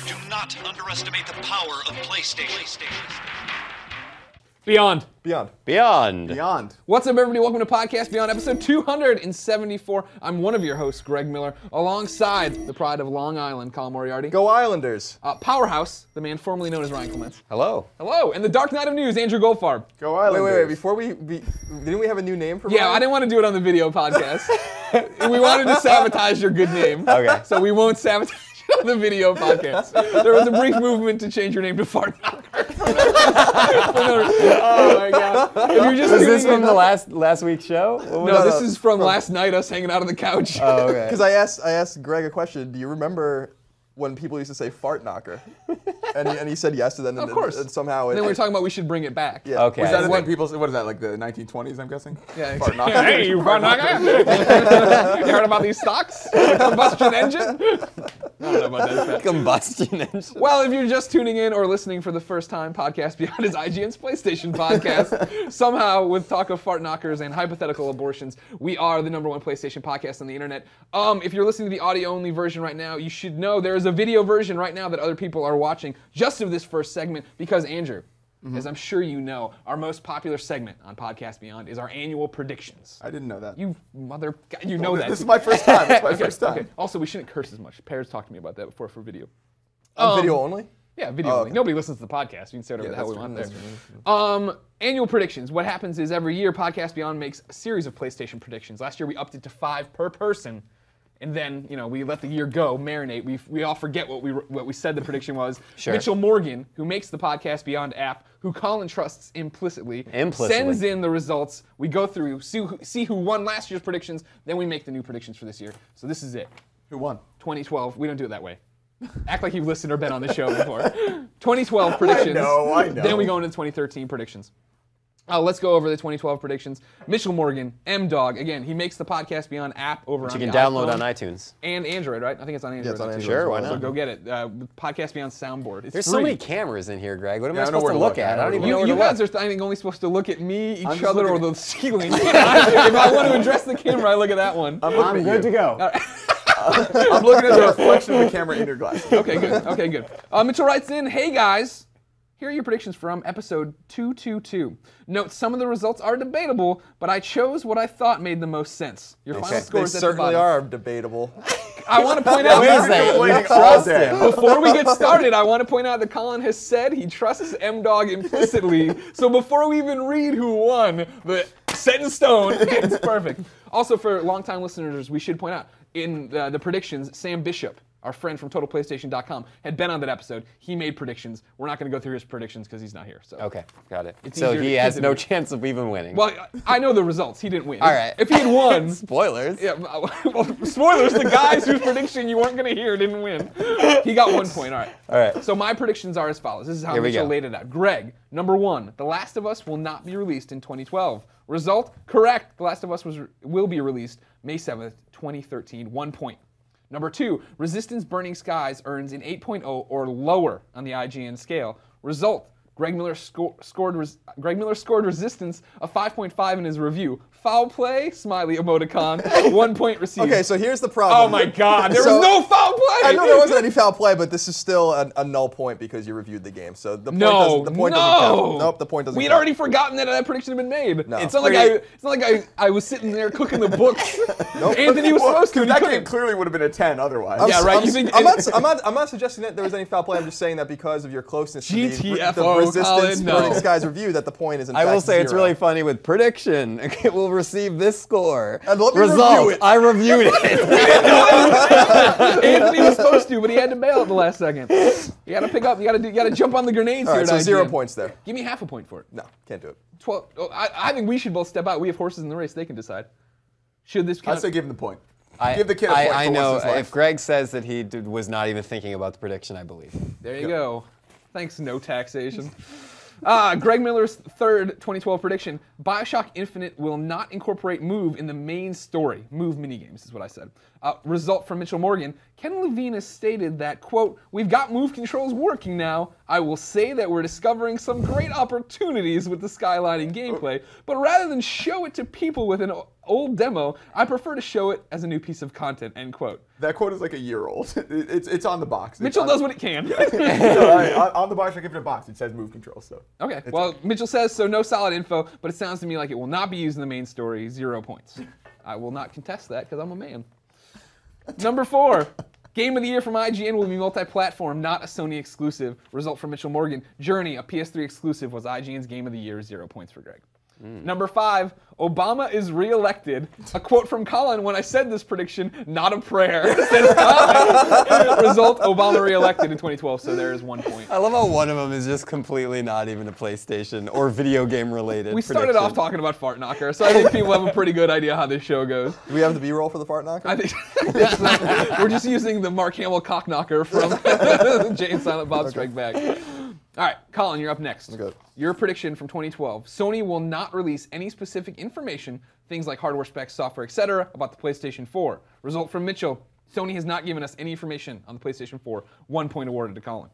do not underestimate the power of PlayStation. Beyond. What's up, everybody? Welcome to Podcast Beyond, episode 274. I'm one of your hosts, Greg Miller, alongside the pride of Long Island, Colin Moriarty. Go Islanders. Powerhouse, the man formerly known as Ryan Clements. Hello. Hello. And the Dark Knight of News, Andrew Goldfarb. Go Islanders. Wait. Before didn't we have a new name for Yeah, Ryan? I didn't want to do it on the video podcast. We wanted to sabotage your good name. Okay. So we won't sabotage it on the video podcast. There was a brief movement to change your name to Fart Knocker. Oh my god. If you're just Is this tuning from in- the last week's show? No, this is from last night, us hanging out on the couch. Oh, okay. Because I asked Greg a question. Do you remember when people used to say fart knocker? And he said yes, and then Of course. and somehow And then we were talking about we should bring it back. Yeah. Okay. Was that when people, what is that, like the 1920s, I'm guessing? Yeah. Fart knocker. Hey, you fart knocker? You heard about these stocks? Combustion engine? I don't know about that. Combustion engine. Well, if you're just tuning in or listening for the first time, Podcast Beyond is IGN's PlayStation podcast. Somehow, with talk of fart knockers and hypothetical abortions, we are the #1 PlayStation podcast on the internet. If you're listening to the audio-only version right now, you should know there is a video version right now that other people are watching just of this first segment because, Andrew, as I'm sure you know, our most popular segment on Podcast Beyond is our annual predictions. I didn't know that. You mother... You know that. This is my first time. It's my first time. Okay. Also, we shouldn't curse as much. Pear's talked to me about that before for video. Video only? Yeah, video only. Nobody listens to the podcast. We can say whatever the hell we want there. Annual predictions. What happens is every year, Podcast Beyond makes a series of PlayStation predictions. Last year, we upped it to 5 per person. And then, we let the year go, marinate. We all forget what we said the prediction was. Sure. Mitchell Morgan, who makes the Podcast Beyond app, who Colin trusts implicitly, sends in the results. We go through, see who won last year's predictions, then we make the new predictions for this year. So this is it. Who won? 2012. We don't do it that way. Act like you've listened or been on the show before. 2012 predictions. I know. Then we go into 2013 predictions. Let's go over the 2012 predictions. Mitchell Morgan, M-Dog. Again, he makes the Podcast Beyond app over on You can the download iPhone on iTunes. and Android, right? I think it's on Android. Yeah, it's on too. Android. Sure, why So not? go get it. Podcast Beyond soundboard. It's There's free. so many cameras in here, Greg. What am I I don't know supposed where to to look look. at? I don't even know where You to guys look. are, I think, only supposed to look at me, each just other, or looking the ceiling. If I want to address the camera, I look at that one. I'm good to go. I'm looking at the reflection of the camera in your glasses. Okay, good. Mitchell writes in, hey guys, here are your predictions from episode 222. Note, some of the results are debatable, but I chose what I thought made the most sense. Your final They scores at the certainly bottom. are debatable. I want to point out, What is that? Complaining You all trust day. him. before we get started, I want to point out that Colin has said he trusts M-Dog implicitly. So before we even read who won, the set in stone, it's perfect. Also, for longtime listeners, we should point out, in the predictions, Sam Bishop, our friend from TotalPlayStation.com, had been on that episode. He made predictions. We're not going to go through his predictions because he's not here. So. Okay, got it. It's So easier he to has keep no it- chance of even winning. Well, I know the results. He didn't win. All right. If he had won... Spoilers. Yeah, well, spoilers, the guys whose prediction you weren't going to hear didn't win. He got 1 point, all right. All right. So my predictions are as follows. This is how Here we Mitchell go. laid it out. Greg, number 1, The Last of Us will not be released in 2012. Result, correct. The Last of Us will be released May 7th, 2013. 1 point. Number 2, Resistance Burning Skies earns an 8.0 or lower on the IGN scale. Result, Greg Miller scored Resistance a 5.5 in his review. Foul play, smiley emoticon, 1 point received. Okay, so here's the problem. Oh my God, there So- was no foul play! I know there wasn't any foul play, but this is still a null point because you reviewed the game. So the point doesn't count. Nope, the point doesn't We had count. already forgotten that that prediction had been made. No. It's not like I was sitting there cooking the books. Anthony was supposed to. Because that he game couldn't. clearly would have been a 10 otherwise. Yeah, right, you think- I'm not suggesting that there was any foul play. I'm just saying that because of your closeness to the GTFO, Resistance Colin, no. Burning Skies review, that the point is in I fact will say it's zero. really funny with prediction. It will receive this score. And let me Result, review it. I reviewed it. Anthony was supposed to, but he had to bail at the last second. You got to pick up. You got to jump on the grenades All here. right, so at 0 IGN. points there. Give me half a point for it. No, can't do it. 12. Oh, I think we should both step out. We have horses in the race. They can decide. Should this count? I'd say give him the point. Give the kid a point I for know. once in his life. If Greg says that he was not even thinking about the prediction, I believe. There you go. Thanks, no taxation. Greg Miller's third 2012 prediction, BioShock Infinite will not incorporate Move in the main story. Move minigames is what I said. Result from Mitchell Morgan, Ken Levine has stated that, quote, we've got Move controls working now. I will say that we're discovering some great opportunities with the skylining gameplay, but rather than show it to people with an old demo, I prefer to show it as a new piece of content, end quote. That quote is like a year old. It's on the box. Mitchell does what he can. On the box, I give it a box. It says move control. So Okay, well, Mitchell says, so no solid info, but it sounds to me like it will not be used in the main story, 0 points. I will not contest that because I'm a man. Number 4, Game of the Year from IGN will be multi-platform, not a Sony exclusive. Result from Mitchell Morgan. Journey, a PS3 exclusive, was IGN's Game of the Year, 0 points for Greg. Number 5, Obama is re-elected. A quote from Colin, when I said this prediction, not a prayer, says Colin. Result, Obama re-elected in 2012, so there is 1 point. I love how one of them is just completely not even a PlayStation or video game related. We started off talking about Fart Knocker, so I think people have a pretty good idea how this show goes. Do we have the B-roll for the fart knocker? I think we're just using the Mark Hamill cock knocker from Jay and Silent Bob Strike Back. All right, Colin, you're up next. Okay. Your prediction from 2012. Sony will not release any specific information, things like hardware specs, software, etc., about the PlayStation 4. Result from Mitchell. Sony has not given us any information on the PlayStation 4. 1 point awarded to Colin.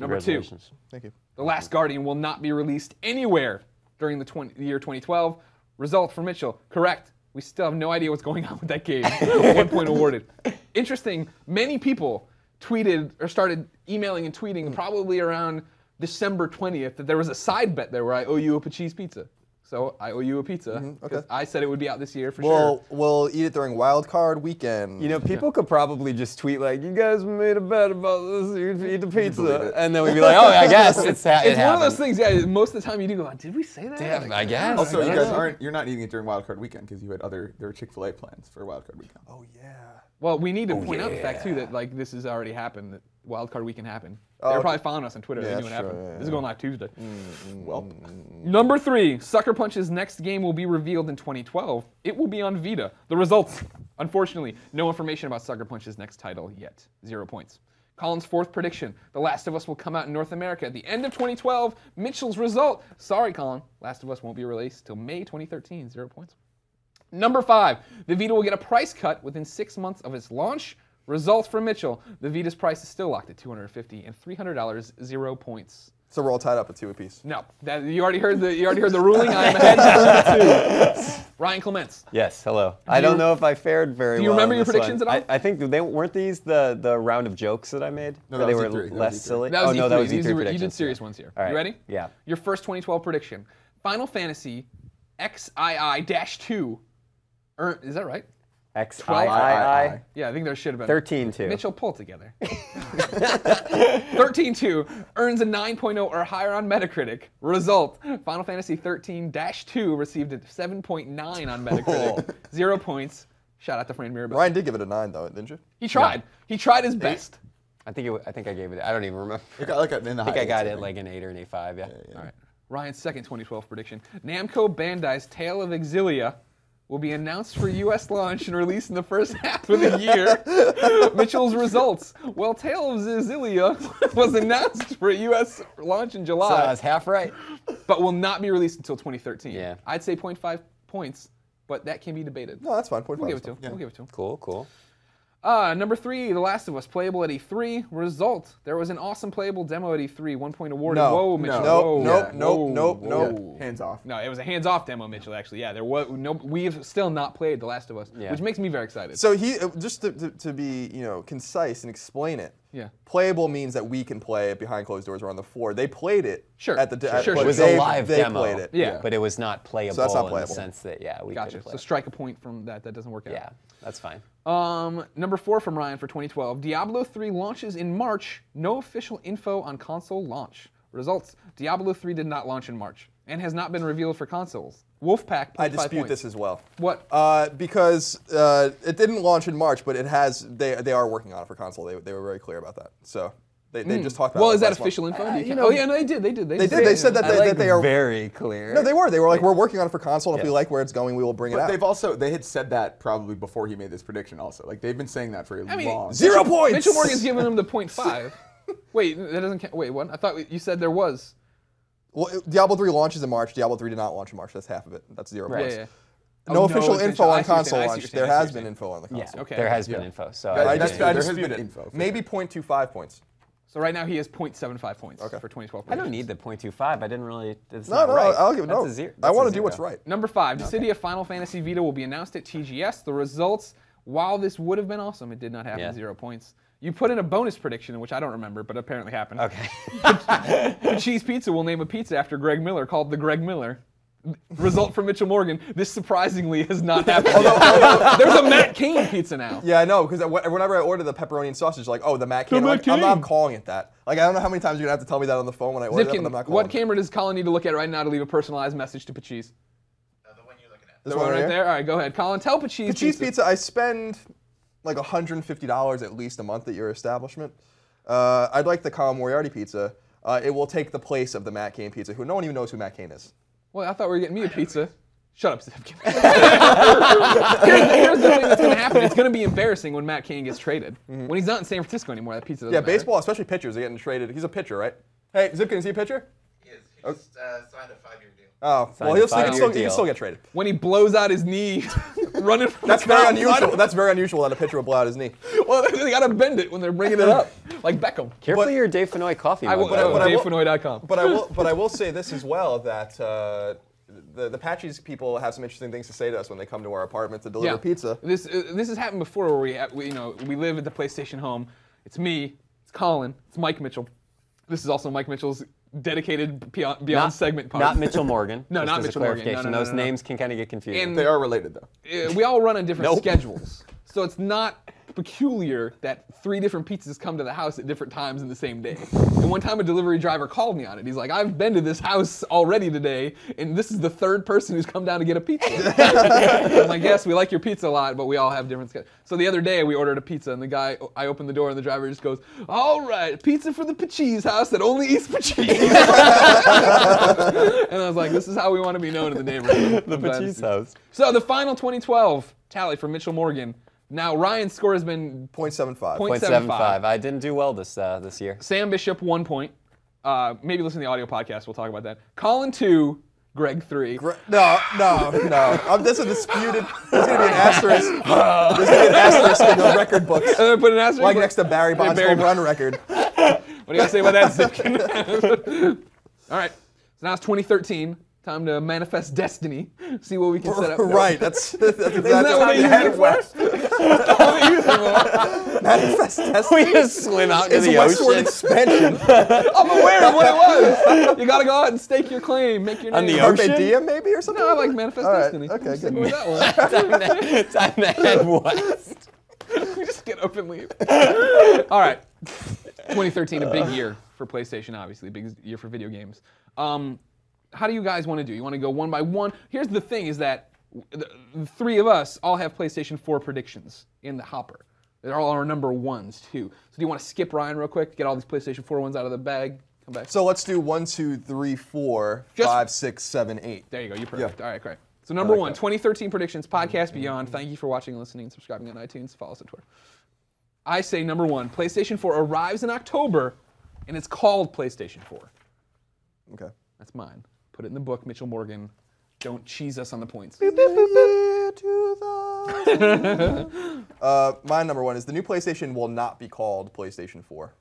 Number 2. Thank you. The Last Guardian will not be released anywhere during the year 2012. Result from Mitchell. Correct. We still have no idea what's going on with that game. 1 point awarded. Interesting. Many people tweeted or started emailing and tweeting probably around December 20th that there was a side bet there where I owe you a cheese pizza. So I owe you a pizza. Okay. I said it would be out this year for sure. We'll eat it during wild card weekend. You know, people could probably just tweet like, "You guys made a bet about this. You eat the pizza," and then we'd be like, "Oh, I guess it's It's one of those things. Yeah, most of the time you do go, "Did we say that?" Damn, I guess. Also, you guys you're not eating it during Wild Card Weekend because you had there were Chick-fil-A plans for Wild Card Weekend. Oh yeah. Well, we need to point out the fact too that like this has already happened. That Wild Card Weekend happened. They were probably following us on Twitter. They knew what happened. This is going live Tuesday. Well, Number 3, Sucker Punch's next game will be revealed in 2012. It will be on Vita. The results, unfortunately, no information about Sucker Punch's next title yet. 0 points. Colin's 4th prediction, The Last of Us will come out in North America at the end of 2012. Mitchell's result, sorry Colin, Last of Us won't be released till May 2013. 0 points. Number 5, the Vita will get a price cut within 6 months of its launch. Results from Mitchell, the Vita's price is still locked at $250 and $300. 0 points. So we're all tied up at 2 apiece. No, you already heard the ruling. I'm ahead 2-2. Ryan Clements. Yes, hello. I don't know if I fared very well. Do you remember on your this predictions one. at all? I think weren't these the round of jokes that I made? No, Where that they was were E3. That was less E3. silly. That was oh no, E3. that was These E3 were- predictions. You did serious ones here. All right. You ready? Yeah. Your first 2012 prediction: Final Fantasy XII-2. Is that right? XIII. Yeah, I think there should have been 13-2. Mitchell, pull together. 13-2 earns a 9.0 or higher on Metacritic. Result: Final Fantasy 13-2 received a 7.9 on Metacritic. 0 points. Shout out to Fran Mirabel. Ryan did give it a 9 though, didn't you? He tried. No. He tried his best. I think I gave it. I don't even remember. it got like in the I think I got it like an 8 or an 8.5. Yeah. All right. Ryan's second 2012 prediction: Namco Bandai's Tale of Exilia will be announced for U.S. launch and released in the first half of the year. Mitchell's results: well, Tale of Exilia was announced for a U.S. launch in July. So I was half right. But will not be released until 2013. Yeah. I'd say 0.5 points, but that can be debated. No, that's fine. 0.5. We'll give it to him. We'll give it to him. Cool. Number 3, The Last of Us, playable at E3. Result: there was an awesome playable demo at E3. 1 point awarded. No. Whoa, Mitchell. Nope. hands off. No, it was a hands-off demo, Mitchell. Actually, yeah, there was no. We've still not played The Last of Us, which makes me very excited. So he just to be concise and explain it. Yeah. Playable means that we can play it behind closed doors or on the floor. They played it. Sure. At the Sure. It was they, a live they demo. played it. Yeah. But it was not playable, So that's not in playable. the sense that we Gotcha. couldn't play. So strike a point from that. That doesn't work out. Yeah, that's fine. Number 4 from Ryan for 2012. Diablo 3 launches in March. No official info on console launch. Results: Diablo 3 did not launch in March and has not been revealed for consoles. Wolfpack, 0.5 I dispute points. this as well. What? Because it didn't launch in March, but it has. They are working on it for console. They were very clear about that. So they just talked about. Well, it is that last month. official info? Oh yeah, no, they did. They did. They said that they are very clear. No, they were. They were like, we're working on it for console, and if we like where it's going, we will bring it But out. they had said that probably before he made this prediction also. Like they've been saying that for a long 0 points. Mitchell Morgan's giving him the 0.5. Wait, that doesn't count. Wait, what? I thought you said there was. Well, Diablo 3 launches in March. Diablo 3 did not launch in March. That's half of it. That's 0 points. Yeah. No official info on console I see what launch. you're There saying. has been info on the console. Okay. There has been info. So I I dispute dispute it. info. Maybe 0.25 points. So right now he has 0.75 points Okay. for 2012. I don't need the 0.25. I didn't really. It's No, not no, right. I'll give That's no. a zero. I That's want a to do what's zero. right. Number 5, Dissidia of Final Fantasy Vita will be announced at TGS. The results, while this would have been awesome, it did not happen. Yeah. 0 points. You put in a bonus prediction, which I don't remember, but apparently happened. Okay. Cheese Pizza will name a pizza after Greg Miller called the Greg Miller. Result from Mitchell Morgan. This surprisingly has not happened. There's a Matt Cain pizza now. Yeah, I know, because whenever I order the pepperoni and sausage, like, oh, the Matt Cain. Matt I'm not Cain. calling it that. Like, I don't know how many times you're going to have to tell me that on the phone when I order that, but I'm Zipkin, not calling what it. camera does Colin need to look at right now to leave a personalized message to Pacheese? The one you're looking at. This The one right there? All right, go ahead. Colin, tell Pacheese The cheese pizza, I spend like $150 at least a month at your establishment. I'd like the Colin Moriarty pizza. It will take the place of the Matt Cain pizza, who no one even knows who Matt Cain is. Well, I thought we were getting me a pizza. Shut up, Zipkin. here's the thing that's going to happen. It's going to be embarrassing when Matt Cain gets traded. When he's not in San Francisco anymore, that pizza doesn't Yeah, matter. baseball, especially pitchers, are getting traded. He's a pitcher, right? Hey, Zipkin, is he a pitcher? He is. He just signed a 5-year deal. Oh, well, a he five-year can deal. still get traded. When he blows out his knee running from That's the very crowd. unusual. That's very unusual that a pitcher will blow out his knee. Well, they got to bend it when they're bringing it up, like Beckham. Careful your Dave Fenoy coffee I mug. will, though. DaveFenoy.com. But I will say this as well, that the Patches people have some interesting things to say to us when they come to our apartment to deliver pizza. This has happened before where we live at the PlayStation home. It's me, it's Colin, it's Mike Mitchell. This is also Mike Mitchell's dedicated Beyond segment part. Not Mitchell Morgan. No, just not as a Mitchell Morgan. clarification. No. Those names can kind of get confusing. And They are related, though. we all run on different Nope. schedules. So it's not peculiar that 3 different pizzas come to the house at different times in the same day. And one time a delivery driver called me on it. He's like, I've been to this house already today, and this is the 3rd person who's come down to get a pizza. I'm like, yes, we like your pizza a lot, but we all have different schedules. So the other day we ordered a pizza, and I opened the door, and the driver just goes, all right, pizza for the Pacheese house that only eats Pacheese. And I was like, this is how we want to be known in the neighborhood. the Pacheese house. So the final 2012 tally for Mitchell Morgan. Now, Ryan's score has been 0.75. 0.75. I didn't do well this year. Sam Bishop, 1 point. Maybe listen to the audio podcast. We'll talk about that. Colin, 2. Greg, 3. No. This is disputed. There's going to be an asterisk. There's going to be an asterisk in the record books. And then put an asterisk. Like next to Barry Bonds' Barry home run record. What do you got to say about that, Zipkin? All right. So now it's 2013. Time to manifest destiny. See what we can set up. Right. That's exactly Isn't that what they use it for? Manifest destiny. We just swim out into It's the westward ocean. expansion. I'm aware of what it was. You got to go out and stake your claim. Make your name. On the Carpe ocean? diem, maybe, or something? No, I like manifest All right, destiny. okay, Stick good. with that one. Time to head west. We just get up and leave. All right. 2013, a big year for PlayStation, obviously. Big year for video games. How do you guys want to do? You want to go one by one? Here's the thing is that the 3 of us all have PlayStation 4 predictions in the hopper. They're all our number 1s, too. So do you want to skip Ryan real quick, get all these PlayStation 4 ones out of the bag, come back? So let's do 1, 2, 3, 4, Just- 5, 6, 7, 8. There you go. You're perfect. Yeah. All right, great. So number like 1, that. 2013 predictions, Podcast Beyond. Thank you for watching and listening and subscribing on iTunes. Follow us on Twitter. I say number 1, PlayStation 4 arrives in October, and it's called PlayStation 4. Okay. That's mine. Put it in the book, Mitchell Morgan. Don't cheese us on the points. My number 1 is the new PlayStation will not be called PlayStation 4.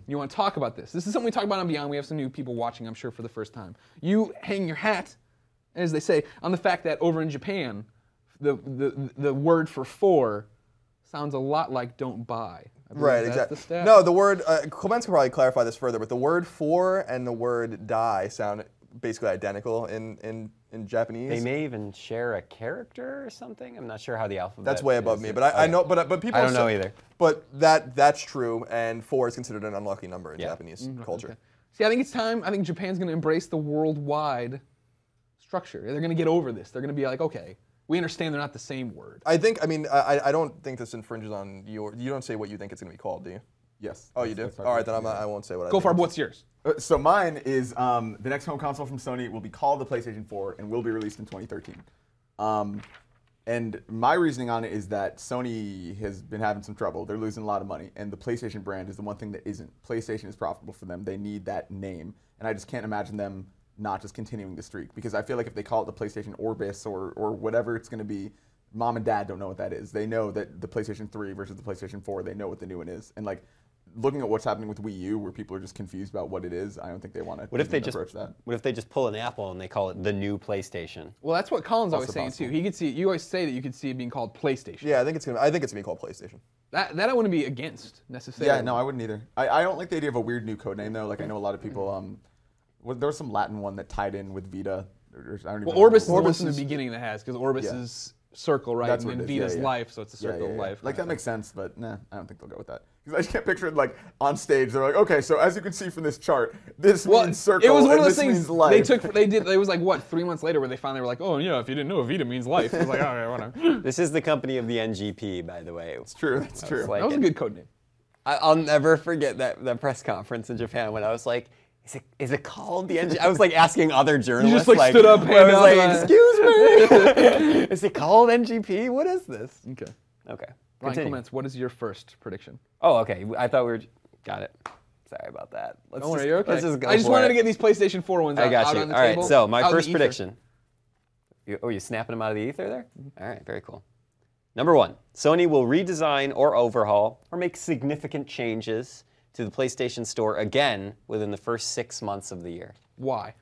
You want to talk about this? This is something we talk about on Beyond. We have some new people watching, I'm sure, for the first time. You hang your hat, as they say, on the fact that over in Japan, the word for 4 sounds a lot like don't buy. I believe Right, that's exactly. the stat. No, the word, Clements could probably clarify this further, but the word for and the word die sound basically identical in Japanese. They may even share a character or something. I'm not sure how the alphabet. That's way above is. me, but I know, but people. I don't know say- either. But that's true, and 4 is considered an unlucky number in Japanese culture. Okay. See, I think it's time. I think Japan's going to embrace the worldwide structure. They're going to get over this. They're going to be like, okay, we understand they're not the same word. I don't think this infringes on your. You don't say what you think it's going to be called, do you? Yes. Oh, you do. All right, then I won't say what I Go think. for it. What's yours? So mine is the next home console from Sony will be called the PlayStation 4 and will be released in 2013. And my reasoning on it is that Sony has been having some trouble. They're losing a lot of money, and the PlayStation brand is the one thing that isn't. PlayStation is profitable for them. They need that name, and I just can't imagine them not just continuing the streak, because I feel like if they call it the PlayStation Orbis or whatever it's going to be, mom and dad don't know what that is. They know that the PlayStation 3 versus the PlayStation 4, they know what the new one is. And like looking at what's happening with Wii U, where people are just confused about what it is, I don't think they want to approach that. What if they just pull an Apple and they call it the new PlayStation? Well, that's what Colin's always Also saying possible. too. He could see. You always say that you could see it being called PlayStation. Yeah, I think it's gonna be called PlayStation. That I wouldn't be against necessarily. Yeah, no, I wouldn't either. I don't like the idea of a weird new code name though. Like I know a lot of people. There was some Latin one that tied in with Vita. I don't even Well, know. Orbis is the one Orbis from the is- beginning that has, because Orbis Yeah. is circle, right? That's and what then it is, Vita's yeah. life, so it's a circle of life. Like that makes sense, but nah, I don't think they'll go with that. Because I just can't picture it like on stage. They're like, okay, so as you can see from this chart, this means circle. it was one and of those this things means life. they took. They did. It was like what 3 months later where they finally were like, oh yeah, if you didn't know, Vita means life. It was like, okay, whatever. This is the company of the NGP, by the way. It's true. That's true. like That was a it. good code name. I'll never forget that press conference in Japan when I was like, is it called the NGP? I was like asking other journalists. like, stood up, where I was hand like, out, excuse me, is it called NGP? What is this? Okay. Okay. Ryan Continue. Clements, what is your first prediction? Oh, okay. I thought we were. Got it. Sorry about that. Let's Don't worry, just, you're okay. let's just go I just for wanted it. to get these PlayStation 4 ones I out, got out you. on the All right. table. So my out in the first ether. prediction. You're snapping them out of the ether there? All right. Very cool. Number one, Sony will redesign or overhaul or make significant changes to the PlayStation Store again within the first 6 months of the year. Why?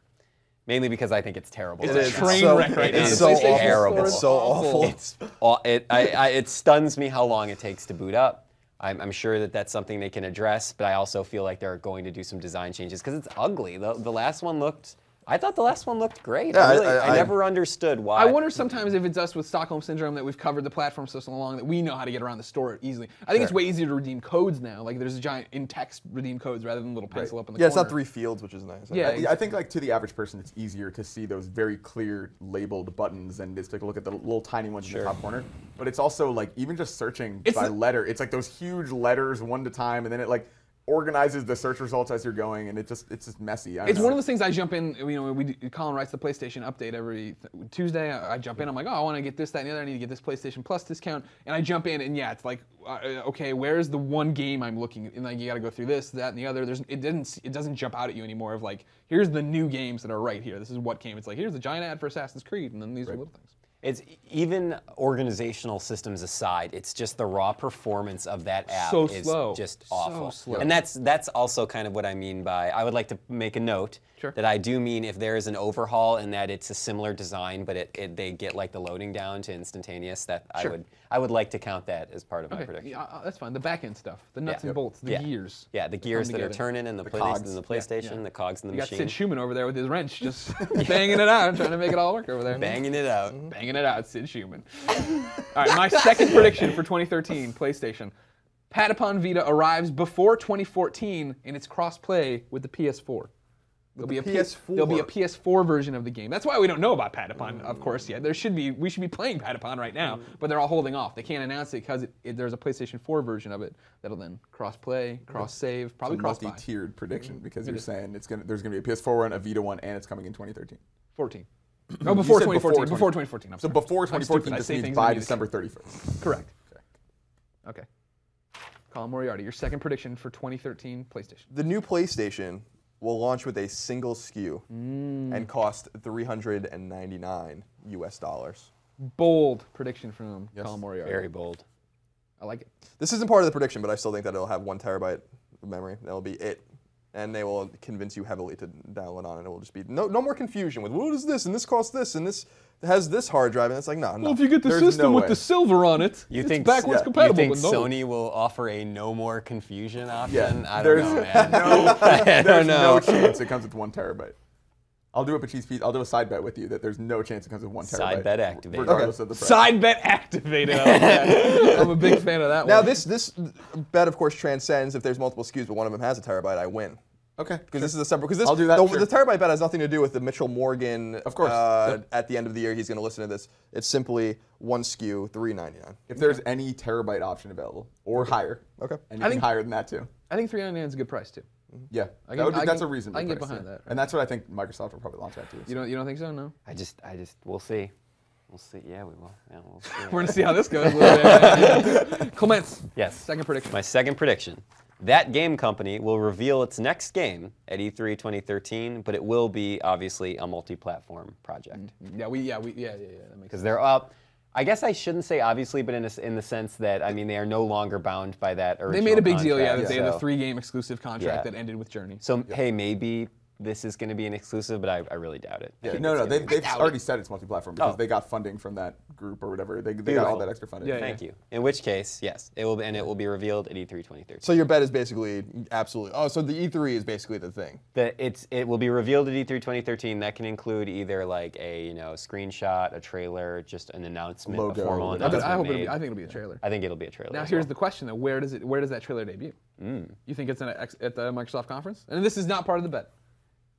Mainly because I think it's terrible. It's right a now. train wreck right now. It's The so PlayStation awful. Terrible. It's so awful. It stuns me how long it takes to boot up. I'm sure that that's something they can address, but I also feel like they're going to do some design changes because it's ugly. The last one looked. I thought the last one looked great. Yeah, I never understood why. I wonder sometimes if it's us with Stockholm Syndrome that we've covered the platform so long that we know how to get around the store easily. I think it's way easier to redeem codes now. Like there's a giant in-text redeem codes rather than little pencil up in the Yeah, corner. it's not 3 fields, which is nice. Yeah. I think like to the average person, it's easier to see those very clear labeled buttons and just take a look at the little tiny ones in the top corner. But it's also like even just searching by letter, it's like those huge letters one at a time, and then it like organizes the search results as you're going, and it's just messy. It's one of those things I jump in, Colin writes the PlayStation update every Tuesday. I jump in, I'm like, oh, I want to get this, that, and the other. I need to get this PlayStation Plus discount. And I jump in, and yeah, it's like, okay, where's the one game I'm looking at? And like, you got to go through this, that, and the other. It doesn't jump out at you anymore of like, here's the new games that are right here. This is what came. It's like, here's the giant ad for Assassin's Creed, and then these are little things. It's even organizational systems aside, it's just the raw performance of that app So is slow. just So awful. slow. And that's also kind of what I mean by I would like to make a note that I do mean if there is an overhaul and that it's a similar design, but they get like the loading down to instantaneous. That I would like to count that as part of my prediction. Yeah, that's fine. The back end stuff, the nuts and Yep. bolts, the gears. Yeah, the gears that are together. turning in the cogs. PlayStation, the cogs in the You got machine. Sid Schumann over there with his wrench, just banging it out, trying to make it all work over there. Banging it out. Banging it out, Sid Schumann. All right, my second prediction for 2013 PlayStation. Patapon Vita arrives before 2014 and it's cross-play with the PS4. There'll be a PS4 version of the game. That's why we don't know about Patapon, of course, yet. We should be playing Patapon right now, but they're all holding off. They can't announce it because there's a PlayStation 4 version of it that'll then cross-play, cross-save, probably a cross-buy. multi-tiered prediction because you're saying there's gonna be a PS4 one, a Vita one, and it's coming in 2013. 14. Oh, before said 2014. before Before 2014. I'm So sorry. before I'm 2014 stupid. I just say means things by immediately. December 31st. Correct. Okay. Colin Moriarty, your second prediction for 2013 PlayStation. The new PlayStation will launch with a single SKU and cost $399 US. Bold prediction from Colin Moriarty. Very bold. I like it. This isn't part of the prediction, but I still think that it'll have 1 terabyte of memory. That'll be it. And they will convince you heavily to download on it. It will just be no more confusion with what is this and this costs this and this has this hard drive, and it's like no. Well, if you get the There's system no with way. the silver on it, You it's think backwards You compatible. think but no. Sony will offer a no more confusion option? Yeah, I don't know, man. There's don't no know. chance it comes with 1 terabyte. I'll do a side bet with you that there's no chance it comes with 1 terabyte. Side bet activated. Regardless of the price. Side bet activated. I like that. I'm a big fan of that Now one. this bet of course transcends if there's multiple SKUs, but one of them has a terabyte, I win. Okay. Because this is a separate. Because I'll do that, the sure. terabyte bet has nothing to do with the Mitchell Morgan. Of course. At the end of the year, he's going to listen to this. It's simply 1 SKU, $399. If there's any terabyte option available or higher. Okay. Anything higher than that too. I think $399 is a good price too. Yeah. That's a reasonable I can get price, behind yeah. that. And that's what I think Microsoft will probably launch at too. You don't think so? No. I just, we'll see. We'll see. Yeah, we will. Yeah, we'll see. We're gonna see how this goes. Clements. Yes. Second prediction. My second prediction. That game company will reveal its next game at E3 2013, but it will be obviously a multi-platform project. Yeah. That makes Because they're up. I guess I shouldn't say obviously, but in the sense that, I mean, they are no longer bound by that original They made a big deal, contract, that they had a so- 3-game exclusive contract Yeah. that ended with Journey. So, hey, maybe this is going to be an exclusive, but I really doubt it. I Yeah, think no, it's no, gonna be- they've already said it's multi-platform because Oh. they got funding from that group or whatever. They got all Beautiful. that extra funding. Yeah, Thank you. In which case, yes, it will be, and it will be revealed at E3 2013. So your bet is basically absolutely. Oh, so the E3 is basically the thing. It will be revealed at E3 2013. That can include either like a screenshot, a trailer, just an announcement, Logo, a formal whatever. announcement. I think it'll be a trailer. I think it'll be a trailer. Now as here's well. the question though: Where does that trailer debut? You think it's at the Microsoft conference? And this is not part of the bet,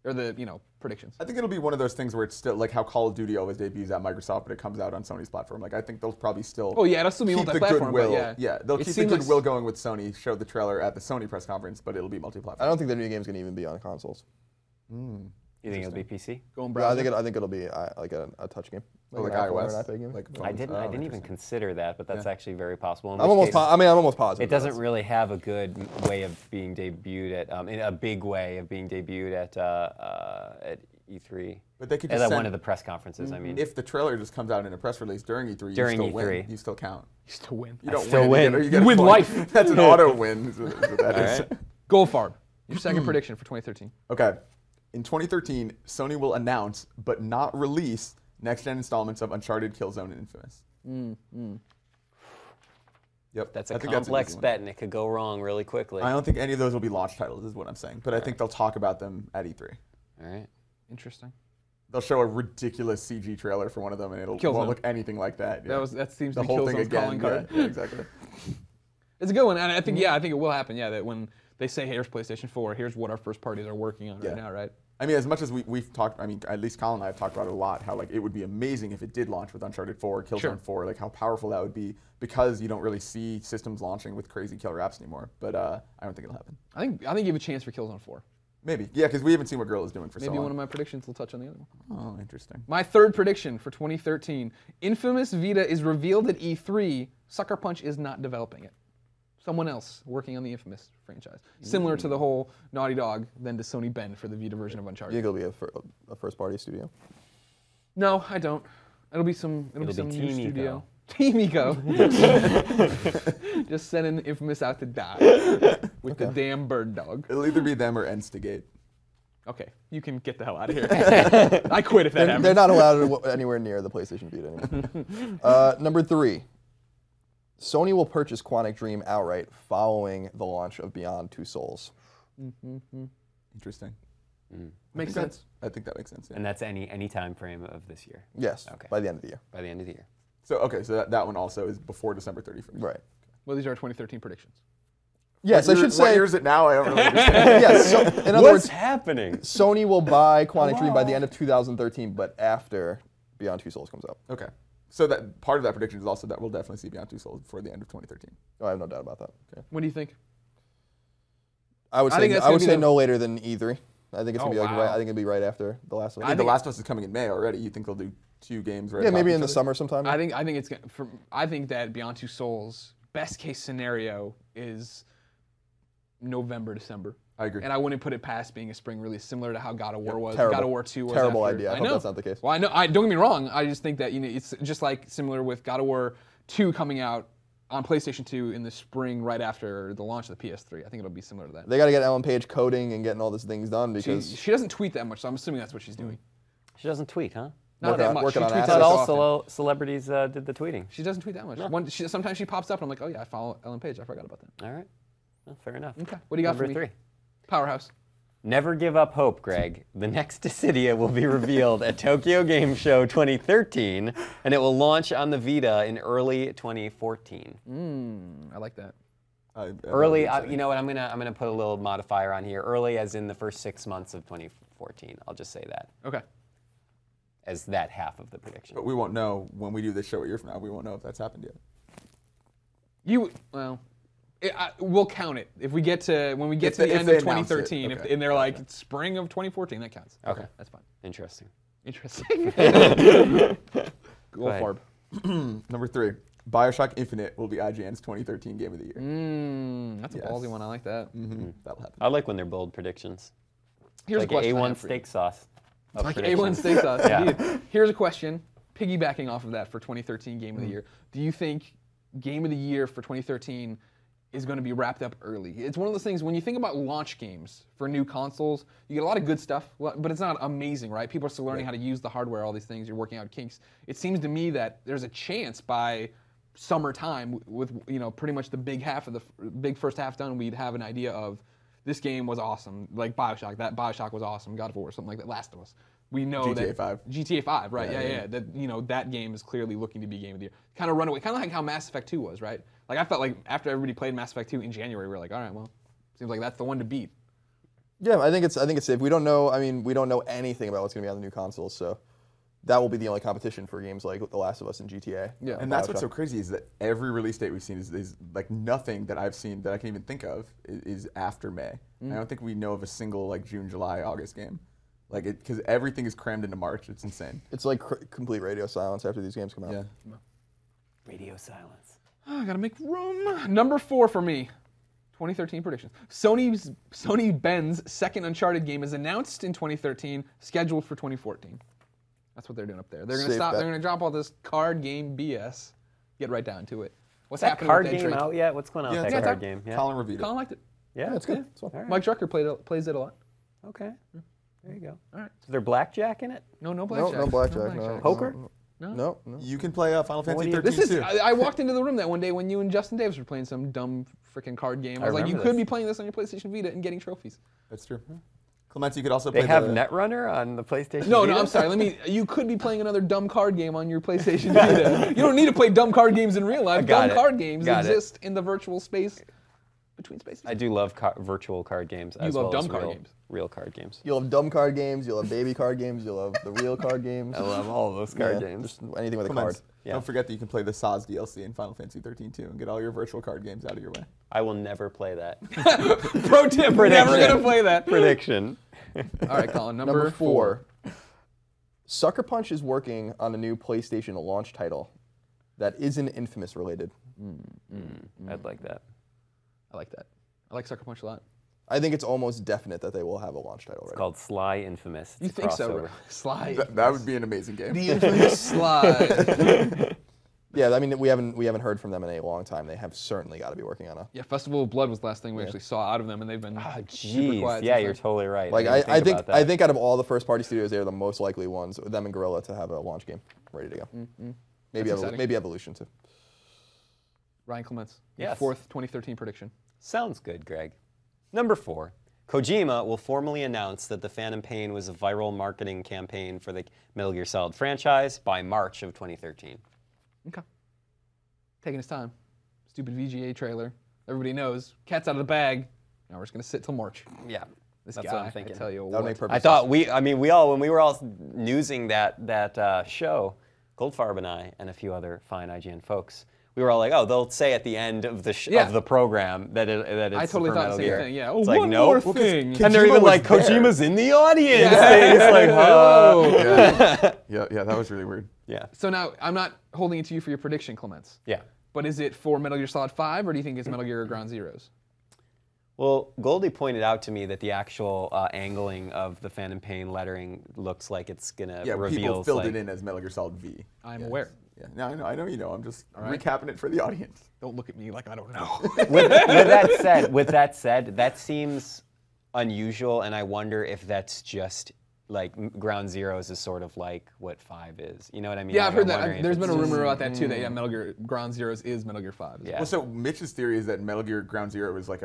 or the predictions. I think it'll be one of those things where it's still like how Call of Duty always debuts at Microsoft, but it comes out on Sony's platform. Like I think they'll probably still. Oh yeah, it'll still be keep the multi-platform, but goodwill. yeah, they'll It keep the seemed like goodwill going with Sony. Show the trailer at the Sony press conference, but it'll be I multi-platform. don't think the new game's gonna even be on consoles. You think it'll be PC? going Yeah, browser. I think it'll be like a touch game. Oh, like an iPhone or iOS. an iPad game. Like I phones. didn't. Oh, I didn't even interesting. consider that, but that's actually very possible. In I'm which almost. case, I'm almost positive. It doesn't really have a good way of being debuted at, in a big way of being debuted at E3. But they could At just one send, of the press conferences. I mean, if the trailer just comes out in a press release during E3, During you still win. E3. You still count. You still win. You don't still win. win. You get a win point. life. That's an auto win. Is what that is. right. Goldfarb. Your second prediction for 2013. Okay. In 2013, Sony will announce but not release next-gen installments of Uncharted, Killzone, and Infamous. Yep. that's I a think an complex easy one. bet, and it could go wrong really quickly. I don't think any of those will be launch titles, is what I'm saying. But I think they'll talk about them at E3. All right. Interesting. They'll show a ridiculous CG trailer for one of them, and it Killzone. won't look anything like that. Yeah. That seems the to be whole thing Killzone's again. calling card. Yeah, exactly. It's a good one, and I think I think it will happen. Yeah, that when they say, "Here's PlayStation 4. Here's what our first parties are working on Yeah. right now," right? I mean, as much as we've talked, I mean, at least Colin and I have talked about it a lot, how like it would be amazing if it did launch with Uncharted 4, Killzone Sure. 4, like how powerful that would be, because you don't really see systems launching with crazy killer apps anymore. But I don't think it'll happen. I think you have a chance for Killzone 4. Maybe, yeah, because we haven't seen what Girl is doing for so Maybe long. one of my predictions will touch on the other one. Oh, interesting. My third prediction for 2013: Infamous Vita is revealed at E3. Sucker Punch is not developing it. Someone else working on the Infamous franchise, similar to the whole Naughty Dog, then to Sony Bend for the Vita version of You Uncharted. think it'll be a first-party studio? No, I don't. It'll be some. It'll be some Team new Eco. studio. Team Eco. Just sending Infamous out to die with the damn bird dog. It'll either be them or Instigate. Okay, you can get the hell out of here. I quit if that happens. They're not allowed anywhere near the PlayStation Vita anymore. Number 3. Sony will purchase Quantic Dream outright following the launch of Beyond Two Souls. Interesting. Makes sense. I think that makes sense. Yeah. And that's any time frame of this year, Yes, Okay. by the end of the year. by the end of the year. So that one also is before December 31st. Right. Well, these are our 2013 predictions. Yes, I should What say. year is it now? I don't really understand. Yes. So, in other What's words, happening? Sony will buy Quantic Dream by the end of 2013, but after Beyond Two Souls comes out. Okay. So that part of that prediction is also that we'll definitely see Beyond Two Souls before the end of 2013. Oh, I have no doubt about that. Okay. What do you think? I would I say think that's I would gonna be say the- no later than E3. I think it's gonna Oh, be like wow. right. I think it'll be right after The Last of Us. I think The Last of Us is coming in May already. You think they'll do 2 games right? Yeah, atop maybe each in the other? summer sometime. I think it's I think that Beyond Two Souls best case scenario is November, December. I agree. And I wouldn't put it past being a spring release, similar to how God of War was. terrible. God of War 2 was Terrible after. idea. I hope know. that's not the case. Well, I know. Don't get me wrong. I just think that it's just like similar with God of War 2 coming out on PlayStation 2 in the spring, right after the launch of the PS3. I think it'll be similar to that. They got to get Ellen Page coding and getting all these things done because She doesn't tweet that much, so I'm assuming that's what she's doing. She doesn't tweet, huh? Not Working that on- much. working She on tweets I assets. thought less all often. celebrities did the tweeting. She doesn't tweet that much. Sometimes she pops up and I'm like, oh yeah, I follow Ellen Page. I forgot about that. All right. Well, fair enough. Okay. What do you got Number for me? 3. Powerhouse. Never give up hope, Greg. The next Dissidia will be revealed at Tokyo Game Show 2013, and it will launch on the Vita in early 2014. I like that. Early, you know what? I'm gonna put a little modifier on here. Early, as in the first 6 months of 2014. I'll just say that Okay. as that half of the prediction. But we won't know when we do this show a year from now. We won't know if that's happened yet. We'll count it if we get to when we get If to the they- end if of they announce it, 2013, okay. and they're like it's spring of 2014. That counts. Okay. That's fine. Interesting. Interesting. ahead. Goldfarb. Number 3, BioShock Infinite will be IGN's 2013 Game of the Year. That's a Yes. ballsy one. I like that. That'll happen. I like when they're bold predictions. Here's Like a question. I A1 have for you. steak sauce. of Like predictions. A1 steak sauce. Yeah. Indeed. Here's a question. piggybacking off of that for 2013 Game of the Year, do you think Game of the Year for 2013 is going to be wrapped up early? It's one of those things, when you think about launch games for new consoles, you get a lot of good stuff, but it's not amazing, right? People are still learning how to use the hardware, all these things, you're working out kinks. It seems to me that there's a chance by summertime, with pretty much the big first half done, we'd have an idea of this game was awesome, like BioShock. That BioShock was awesome. God of War, something like that. Last of Us. We know GTA that 5. GTA 5, right? Yeah. That that game is clearly looking to be Game of the Year. Kind of runaway, kind of like how Mass Effect 2 was, right? Like I felt like after everybody played Mass Effect 2 in January, we were like, all right, well, seems like that's the one to beat. Yeah, I think it's safe. We don't know. I mean, we don't know anything about what's going to be on the new consoles, so that will be the only competition for games like The Last of Us and GTA. Yeah, and that's what's so crazy is that every release date we've seen is like nothing that I've seen that I can even think of is after May. I don't think we know of a single like June, July, August game, like because everything is crammed into March. It's insane. It's like complete radio silence after these games come out. Yeah. Radio silence. I gotta make room. Number 4 for me. 2013 predictions. Sony Ben's second Uncharted game is announced in 2013, scheduled for 2014. That's what they're doing up there. They're gonna stop. They're gonna drop all this card game BS. Get right down to it. What's happening card with that game trade? out yet? What's going on with that card game? Yeah. Colin reviewed it. Colin liked it. Yeah, It's good. It's fun. All right. Mike Drucker plays it a lot. Okay. There you go. All right. Is there blackjack in it? No blackjack. No blackjack. No. Poker? No. You can play Final Fantasy do you- 13 This is. too. I walked into the room that one day when you and Justin Davis were playing some dumb freaking card game. I was like, you remember could this. be playing this on your PlayStation Vita and getting trophies. That's true. Clements, you could also play They have the, Netrunner on the PlayStation No, Vita? I'm sorry. You could be playing another dumb card game on your PlayStation Vita. You don't need to play dumb card games in real life. got Dumb it. card games Got it. exist in the virtual space between spaces. I do love virtual card games as love well dumb as card real, games. real card games. You'll have dumb card games. You'll have baby card games. You'll have the real card games. I love all of those card games. Just anything with a card. Clements, Yeah. don't forget that you can play the SAS DLC in Final Fantasy 13 too and get all your virtual card games out of your way. I will never play that. Pro tip: we're never gonna play that. Prediction. All right, Colin. Number 4. Sucker Punch is working on a new PlayStation launch title that isn't Infamous related. I'd like that. I like that. I like Sucker Punch a lot. I think it's almost definite that they will have a launch title It's ready. called Sly Infamous. It's You a think so? crossover. Right? Slide. That would be an amazing game. The infamous slide. Yeah, I mean we haven't heard from them in a long time. They have certainly got to be working on a. Yeah, Festival of Blood was the last thing we actually saw out of them, and they've been super Jeez. quiet. Yeah, since you're then. totally right. Like didn't I think about that. out of all the first party studios, they're the most likely ones, them and Guerrilla, to have a launch game ready to go. Maybe That's exciting. maybe Evolution too. Ryan Clements. Your Yes. 4th 2013 prediction. Sounds good, Greg. Number 4. Kojima will formally announce that The Phantom Pain was a viral marketing campaign for the Metal Gear Solid franchise by March of 2013. Okay. Taking his time. Stupid VGA trailer. Everybody knows. Cat's out of the bag. Now we're just gonna sit till March. Yeah, This that's guy, what I'm thinking. I tell you That what. would make perfect I thought when we were all newsing that show, Goldfarb and I and a few other fine IGN folks, we were all like, oh, they'll say at the end of the of the program that it's I totally for thought Metal the same Gear. thing. Yeah. Oh, It's like, one nope. more Well, thing. And they're even Kojima like, was there. Kojima's in the audience. Yeah. It's like, Hello. Yeah, that was really weird. yeah, So now I'm not holding it to you for your prediction, Clements. yeah. But is it for Metal Gear Solid 5, or do you think it's Metal Gear Ground Zeroes? Well, Goldie pointed out to me that the actual angling of the Phantom Pain lettering looks like it's gonna Yeah, reveal. people filled it in as Metal Gear Solid V. I'm Yes. aware. Yeah, no, I know you know. I'm just right. recapping it for the audience. Don't look at me like I don't know. With that said, that seems unusual, and I wonder if that's just like Ground Zeroes is sort of like what 5 is. You know what I mean? Yeah, Like, I've heard I'm that. wondering if There's it's been a just- rumor about that too. That yeah, Metal Gear Ground Zeroes is Metal Gear 5. Yeah. Well, so Mitch's theory is that Metal Gear Ground Zero was like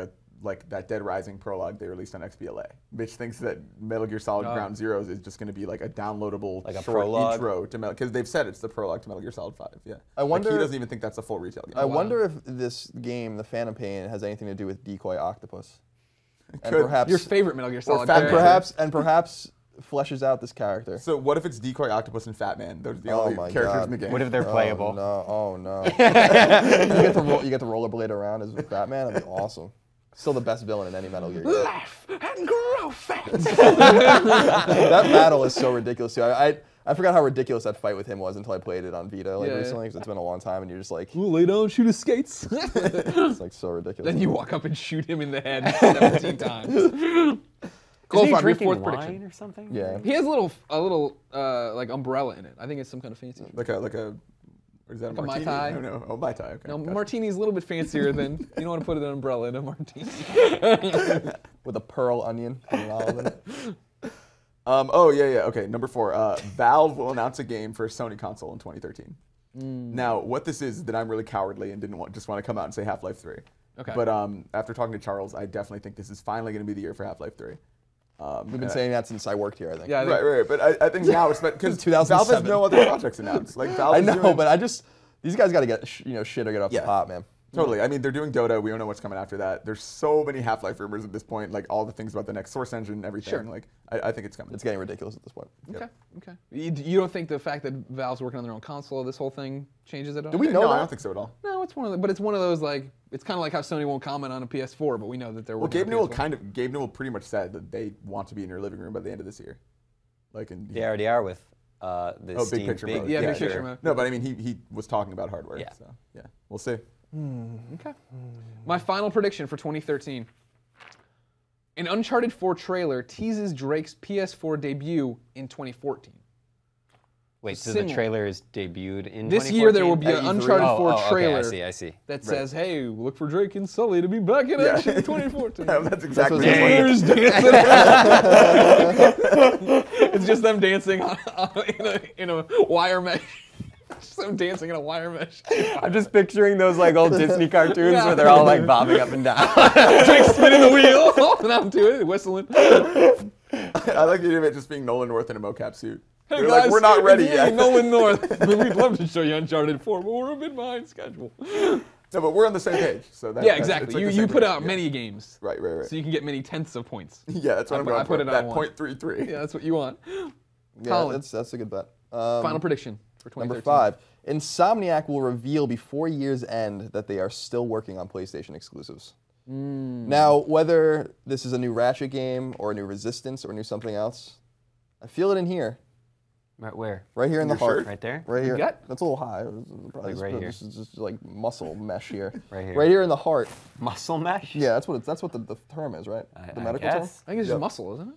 that Dead Rising prologue they released on XBLA. Mitch thinks that Metal Gear Solid Ground Zeroes is just going to be like a downloadable Like a short prologue? intro to Metal, because they've said it's the prologue to Metal Gear Solid 5. Yeah. I wonder Like, he if- doesn't even think that's a full retail game. I wonder if this game, The Phantom Pain, has anything to do with Decoy Octopus, and Could. perhaps Your favorite Metal Gear Solid Fat character. and perhaps fleshes out this character. So what if it's Decoy Octopus and Fat Man? Those are the Oh only my characters God. in the game. What if they're playable? Oh no! You get to rollerblade around as Batman. That'd be awesome. Still the best villain in any Metal Gear game. Laugh and grow fat. That battle is so ridiculous too. I forgot how ridiculous that fight with him was until I played it on Vita Yeah. recently, because it's been a long time, and you're just like, Ooh, lay down, shoot his skates. it's like so ridiculous. Then you walk up and shoot him in the head 17 times. Isn't he Goldfarb, your drinking fourth wine prediction. or something? Yeah. He has a little like umbrella in it. I think it's some kind of fancy. Like a, what is that, a Like a Mai martini? Tai? No, no. Oh, Mai Tai, okay. No, gotcha. martini's a little bit fancier than you don't want to put an umbrella in a martini. With a pearl onion and an olive in it. Oh, yeah. Okay, number 4. Valve will announce a game for a Sony console in 2013. Now, what this is that I'm really cowardly and didn't just want to come out and say Half-Life 3. Okay. But after talking to Charles, I definitely think this is finally going to be the year for Half-Life 3. We've been saying that since I worked here, I think. Yeah, I think- Right. But I think now it's because 2007. Valve has no other projects announced. Like Valve I is know, doing, but these guys got to get shit or get off Yeah. the pot, man. Totally. I mean, they're doing Dota. We don't know what's coming after that. There's so many Half-Life rumors at this point. Like all the things about the next Source engine and everything. Sure. Like I think it's coming. It's getting ridiculous at this point. Okay. You don't think the fact that Valve's working on their own console, this whole thing changes it at all? Do we know No, that? I don't think so at all. No, it's one of those like it's kind of like how Sony won't comment on a PS4, but we know that they're Well, working. Gabe on a Newell PS4. Gabe Newell pretty much said that they want to be in your living room by the end of this year. Like, and They already are with the big Steam picture mode. Yeah, big sure. picture mode. No, but I mean, he was talking about hardware. Yeah. So yeah, we'll see. Okay. My final prediction for 2013. An Uncharted 4 trailer teases Drake's PS4 debut in 2014. Wait, so Similar. the trailer is debuted in This year there will be At an E3? Uncharted 4 okay, trailer I see. that says, "Hey, look for Drake and Sully to be back in action in 2014." That's exactly what's what There's dancing. It's just them dancing in a wire mesh. Just them dancing in a wire mesh. I'm just picturing those like old Disney cartoons Yeah. where they're all like bobbing up and down. Drake spinning the wheel, holding on to it, whistling. I like the idea of it just being Nolan North in a mocap suit. Hey They're guys, like, we're not it's ready me, yet. Nolan North. We'd love to show you Uncharted 4, but we're a bit behind schedule. No, but we're on the same page. So that, Yeah, it's exactly. like the You same put page. out Yeah. many games, Right. so you can get many tenths of points. Yeah, that's what I'm going I put for. it on That one. .33. Yeah, that's what you want. Yeah, Colin. that's a good bet. Final prediction for 2013. Number 5. Insomniac will reveal before year's end that they are still working on PlayStation exclusives. Now, whether this is a new Ratchet game or a new Resistance or a new something else, I feel it in here. Right where? Right here in the Your heart. shirt? Right there? Right here. gut? That's a little high. Probably Like right here. This is just like muscle mesh here. Right here. Right here in the heart. Muscle mesh? Yeah, that's what the term is, right? The I medical term? guess. I think it's just muscle, isn't it?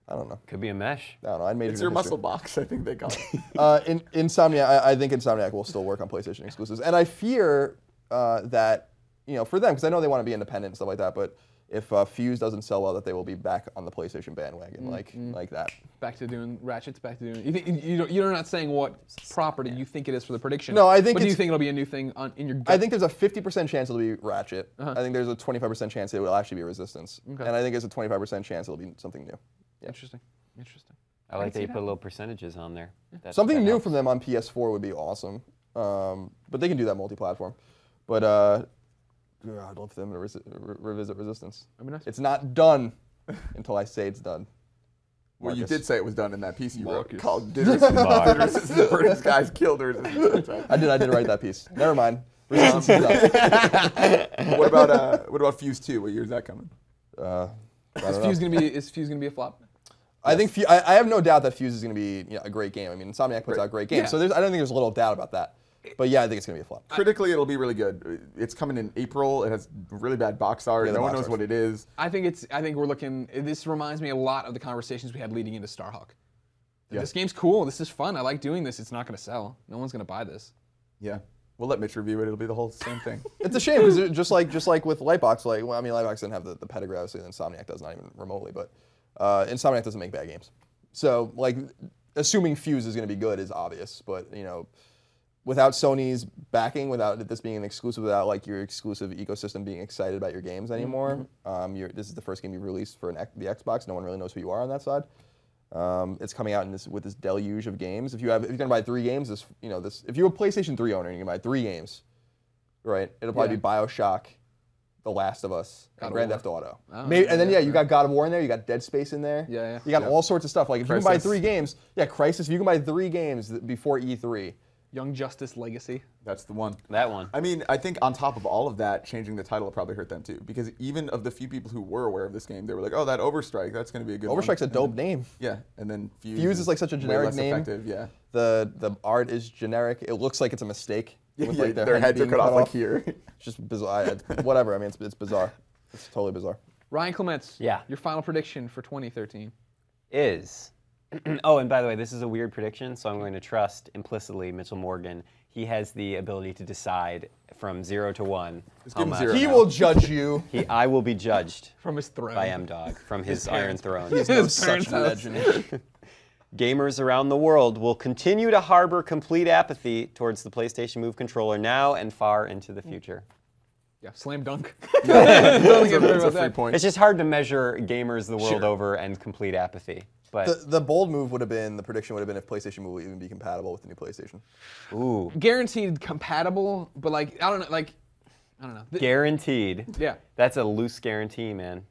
I don't know. Could be a mesh. I don't know. I majored It's in your history. muscle box, I think they call it. Insomniac, I think Insomniac will still work on PlayStation exclusives, and I fear that for them, because I know they want to be independent and stuff like that, but if Fuse doesn't sell well, that they will be back on the PlayStation bandwagon like that. Back to doing Ratchets. Back to doing. You think you're not saying what property you think it is for the prediction. No, I think But do you it's- think it'll be a new thing in your? Gut? I think there's a 50% chance it'll be Ratchet. I think there's a 25% chance it will actually be Resistance, and I think there's a 25% chance it'll be something new. Yeah. Interesting. I like that you put little percentages on there. Something that new helps. from them on PS4 would be awesome, but they can do that multi-platform. But I'd love for them to revisit Resistance. That'd be nice. It's not done until I say it's done. Well, you Marcus. did say it was done in that piece you wrote Marcus. called Did Resistance burn his guys killed or Resistance. I did write that piece. Never mind. Resistance is done. What about Fuse 2? What year is that coming? I don't Is know. Fuse gonna be a flop? I think I have no doubt that Fuse is going to be a great game. I mean, Insomniac puts out great games, Yeah. so I don't think there's a little doubt about that. But yeah, I think it's going to be a flop. Critically, it'll be really good. It's coming in April. It has really bad box art. Yeah, the No one box knows art's- what it is. I think we're looking. This reminds me a lot of the conversations we had leading into Starhawk. Yeah. This game's cool. This is fun. I like doing this. It's not gonna sell. No one's gonna buy this. Yeah. We'll let Mitch review it. It'll be the whole same thing. It's a shame because just like with Lightbox, Lightbox didn't have the pedigree obviously that Insomniac does, not even remotely, but Insomniac doesn't make bad games. So assuming Fuse is going to be good is obvious, but without Sony's backing, without this being an exclusive, without your exclusive ecosystem being excited about your games anymore, this is the first game you've released for the Xbox. No one really knows who you are on that side. It's coming out with this deluge of games. If you're going to buy 3 games, if you're a PlayStation 3 owner and you can buy 3 games, right? It'll probably be BioShock, The Last of Us, and Grand Theft Auto. Oh, And then you got God of War in there, you got Dead Space in there. Yeah. You got all sorts of stuff. Like if you can buy Crisis. 3 games, Crisis. If you can buy 3 games before E3, Young Justice Legacy. That's the one. That one. I mean, I think on top of all of that, changing the title will probably hurt them too. Because even of the few people who were aware of this game, they were like, "Oh, that Overstrike, that's going to be a good one." Overstrike's a dope name. Yeah, and then Fuse is like such a way generic less name. effective, yeah. The art is generic. It looks like it's a mistake. With, Yeah, their heads are being cut off like here. It's just bizarre. Whatever. I mean, it's bizarre. It's totally bizarre. Ryan Clements. Yeah. Your final prediction for 2013. Is. Oh, and by the way, this is a weird prediction, so I'm going to trust implicitly Mitchell Morgan. He has the ability to decide from 0 to 1 how give him much. 0 He now. will judge you. I will be judged From his throne. by M-Dog from his Iron Throne. He's His such parents' a house. legend. Gamers around the world will continue to harbor complete apathy towards the PlayStation Move controller now and far into the future. Yeah, slam dunk. Don't get worried It's a about 3 that. point. It's just hard to measure gamers the world Sure. over and complete apathy. But The bold move would have been, the prediction would have been if PlayStation Move would even be compatible with the new PlayStation. ooh, Guaranteed compatible, but like I don't know. guaranteed. Yeah. That's a loose guarantee, man.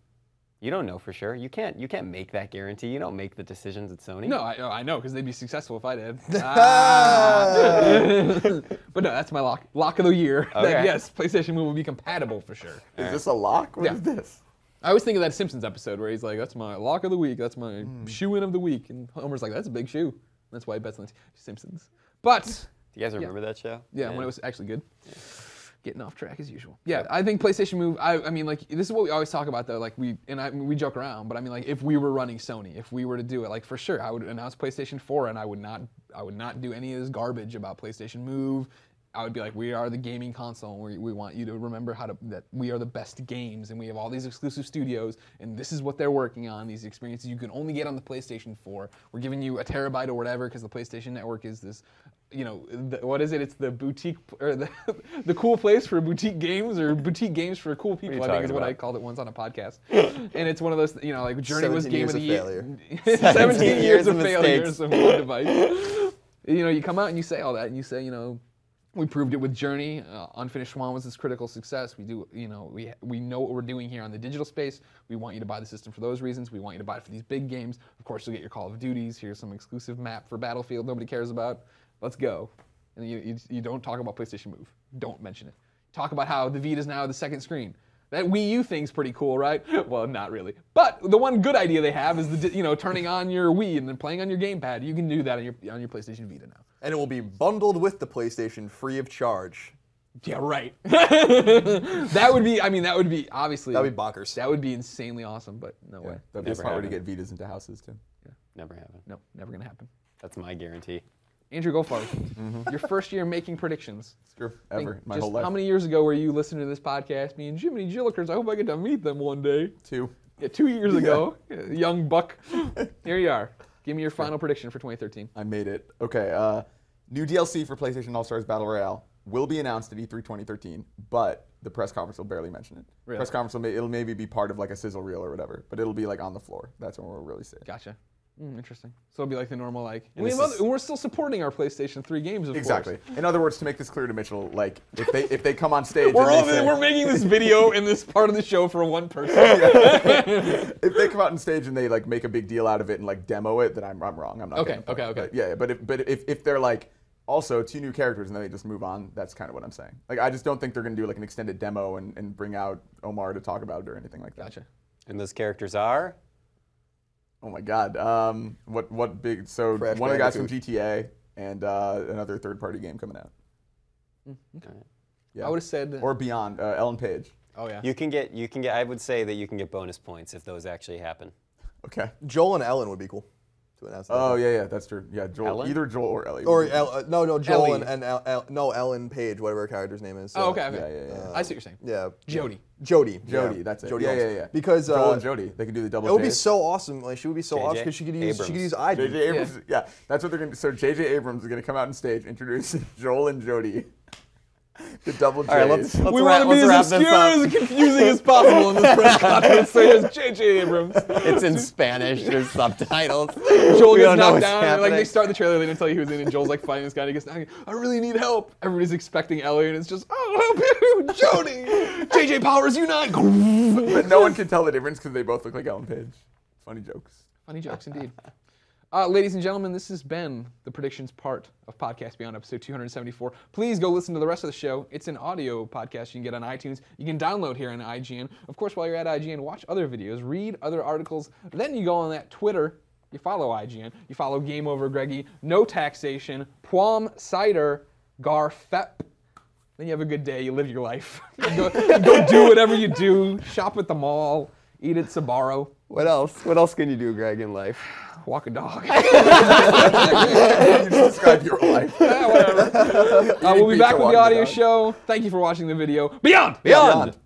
You don't know for sure. You can't make that guarantee. You don't make the decisions at Sony. No, I know because they'd be successful if I did. Ah. But no, that's my lock of the year. That, Okay. yes, PlayStation Move will be compatible for sure. Is this a lock? What Yeah. is this? I always think of that Simpsons episode where he's like, "That's my lock of the week. That's my shoe in of the week," and Homer's like, "That's a big shoe." That's why he bets on the Simpsons. But Do you guys remember that show? yeah, when it was actually good. Getting off track as usual. Yeah, I think PlayStation Move. I mean, like this is what we always talk about though. Like we joke around, but I mean, like if we were running Sony, if we were to do it, like for sure, I would announce PlayStation 4, and I would not do any of this garbage about PlayStation Move. I would be like, we are the gaming console, and we want you to remember that we are the best games, and we have all these exclusive studios, and this is what they're working on. These experiences you can only get on the PlayStation 4. We're giving you a terabyte or whatever because the PlayStation Network is this. What is it? It's the boutique or the cool place for boutique games or boutique games for cool people. I think is what I called it once on a podcast. And it's one of those, like Journey was 17 Game years of the of Year. failure. 17 years of mistakes. failures of one device. You come out and you say all that, and you say, we proved it with Journey. Unfinished Swan was this critical success. We do, we know what we're doing here on the digital space. We want you to buy the system for those reasons. We want you to buy it for these big games. Of course, you'll get your Call of Duties. Here's some exclusive map for Battlefield nobody cares about. Let's go. And you don't talk about PlayStation Move. Don't mention it. Talk about how the Vita is now the second screen. That Wii U thing's pretty cool, right? Well, not really. But the one good idea they have is turning on your Wii and then playing on your gamepad. You can do that on your PlayStation Vita now. And it will be bundled with the PlayStation free of charge. Yeah, right. That would be obviously. That would be bonkers. That would be insanely awesome, but no way. That'd be a Never smart way to happened. get Vitas into houses too. Never happened. No, never gonna happen. That's my guarantee. Andrew Goldfarb, your first year making predictions. It's true. Think Ever. My just whole life. how many years ago were you listening to this podcast? Me and Jiminy Jillikers. I hope I get to meet them one day. 2. Yeah, 2 years ago, young buck. Here you are. Give me your final prediction for 2013. I made it. Okay. New DLC for PlayStation All-Stars Battle Royale will be announced at E3 2013, but the press conference will barely mention it. Really? Press conference it'll maybe be part of like a sizzle reel or whatever, but it'll be like on the floor. That's when we'll really see it. Gotcha. Interesting. So it'll be like the normal And this is- we're still supporting our PlayStation 3 games, of Exactly. course. In other words, to make this clear to Mitchell, like if they come on stage, We're and they say, making this video in this part of the show for one person. if they come out on stage and they like make a big deal out of it and like demo it, then I'm wrong. I'm not. Okay, getting the okay. point. But yeah, but if they're like also 2 new characters and then they just move on, that's kind of what I'm saying. Like I just don't think they're gonna do like an extended demo and bring out Omar to talk about it or anything like that. Gotcha. And those characters are? Oh my God. What big? So Crash one of the guys from Bandicoot. GTA and another third-party game coming out. Yeah. I would have said. Or Beyond. Ellen Page. Oh yeah. You can get. I would say that you can get bonus points if those actually happen. Okay. Joel and Ellen would be cool to announce that. Oh yeah, that's true. Yeah, Joel. Ellen? Either Joel or Ellie. Or no, Joel Ellie. and Ellen Page, whatever her character's name is. Oh, okay. Yeah. I see what you're saying. Yeah. Jody. Jody. Jody, that's it. Jody Yeah, Holmes. yeah. Because Joel and Jody, they can do the double. it would be J's. so awesome. Like she would be so awesome because she could use Abrams. ID. J.J. Abrams. Yeah, that's what they're gonna do. So J.J. Abrams is gonna come out on stage, introduce Joel and Jody. The double J's. All right, let's We wrap, want to be let's as wrap obscure this as confusing as possible in this press conference. So here's J.J. Abrams. up. It's in Spanish. There's subtitles. Joel We gets don't know knocked what's down. And, like they happening. start the trailer, they didn't tell you who's in, and Joel's like fighting this guy. And he gets down. I really need help. Everybody's expecting Ellie, and it's just help you, Jody. J.J. Powers unite. But no one can tell the difference because they both look like Ellen Page. Funny jokes. Funny jokes indeed. Ladies and gentlemen, this has been the predictions part of Podcast Beyond episode 274. Please go listen to the rest of the show. It's an audio podcast you can get on iTunes. You can download here on IGN. Of course, while you're at IGN, watch other videos, read other articles. Then you go on that Twitter. You follow IGN. You follow Game Over Greggy, No Taxation, Plum Cider, Garfep. Then you have a good day. You live your life. You go do whatever you do. Shop at the mall. Eat at Sbarro. What else? What else can you do, Greg, in life? Walk a dog. You just described your life. Whatever. We'll be Eat back pizza, with the walk the audio dog. show. Thank you for watching the video. Beyond! Beyond.